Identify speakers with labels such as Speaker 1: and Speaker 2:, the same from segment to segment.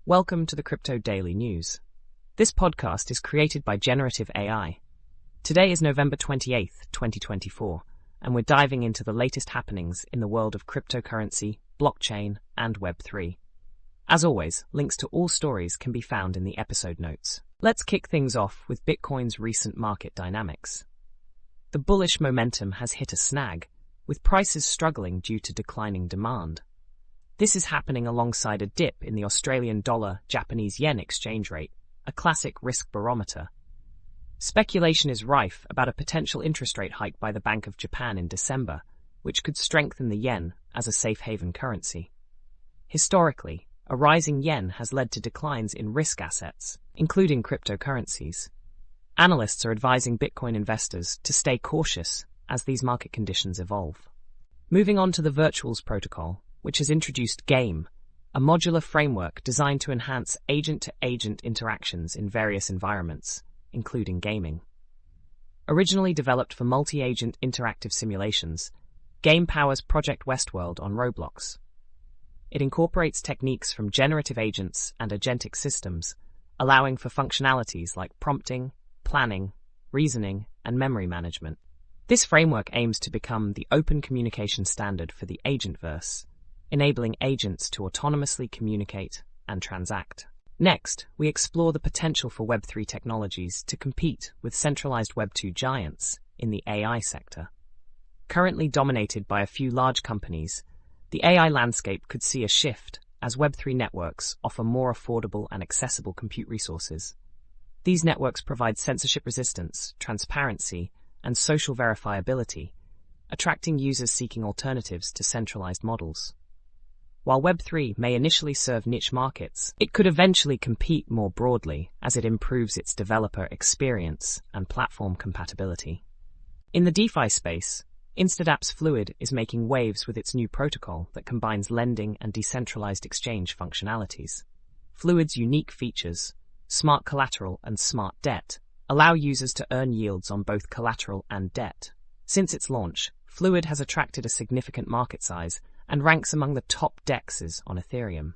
Speaker 1: Welcome to the Crypto Daily News. This podcast is created by generative AI. Today is November 28th, 2024, and we're diving into the latest happenings in the world of cryptocurrency, blockchain, and Web3. As always, links to all stories can be found in the episode notes. Let's kick things off with Bitcoin's recent market dynamics. The bullish momentum has hit a snag, with prices struggling due to declining demand. This is happening alongside a dip in the Australian dollar-Japanese yen exchange rate, a classic risk barometer. Speculation is rife about a potential interest rate hike by the Bank of Japan in December, which could strengthen the yen as a safe haven currency. Historically, a rising yen has led to declines in risk assets, including cryptocurrencies. Analysts are advising Bitcoin investors to stay cautious as these market conditions evolve. Moving on to the Virtuals protocol, which has introduced GAME, a modular framework designed to enhance agent-to-agent interactions in various environments, including gaming. Originally developed for multi-agent interactive simulations, GAME powers Project Westworld on Roblox. It incorporates techniques from generative agents and agentic systems, allowing for functionalities like prompting, planning, reasoning, and memory management. This framework aims to become the open communication standard for the agentverse, enabling agents to autonomously communicate and transact. Next, we explore the potential for Web3 technologies to compete with centralized Web2 giants in the AI sector. Currently dominated by a few large companies, the AI landscape could see a shift as Web3 networks offer more affordable and accessible compute resources. These networks provide censorship resistance, transparency, and social verifiability, attracting users seeking alternatives to centralized models. While Web3 may initially serve niche markets, it could eventually compete more broadly as it improves its developer experience and platform compatibility. In the DeFi space, Instadapp's Fluid is making waves with its new protocol that combines lending and decentralized exchange functionalities. Fluid's unique features, smart collateral and smart debt, allow users to earn yields on both collateral and debt. Since its launch, Fluid has attracted a significant market size and ranks among the top DEXs on Ethereum.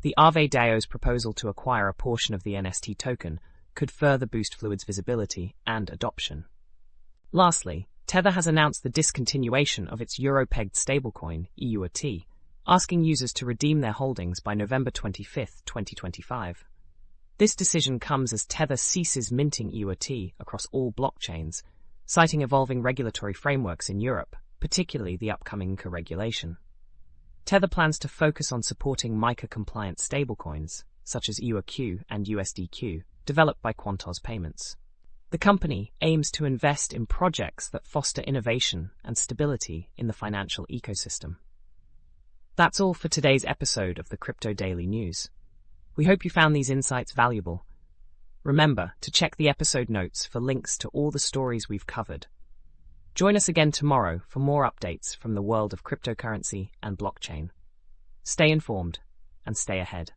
Speaker 1: The Aave DAO's proposal to acquire a portion of the NST token could further boost Fluid's visibility and adoption. Lastly, Tether has announced the discontinuation of its euro-pegged stablecoin, EURt, asking users to redeem their holdings by November 25, 2025. This decision comes as Tether ceases minting EURt across all blockchains, citing evolving regulatory frameworks in Europe, particularly the upcoming MiCA regulation. Tether plans to focus on supporting MiCA-compliant stablecoins, such as EURq and USDQ, developed by Quantos Payments. The company aims to invest in projects that foster innovation and stability in the financial ecosystem. That's all for today's episode of the Crypto Daily News. We hope you found these insights valuable. Remember to check the episode notes for links to all the stories we've covered. Join us again tomorrow for more updates from the world of cryptocurrency and blockchain. Stay informed and stay ahead.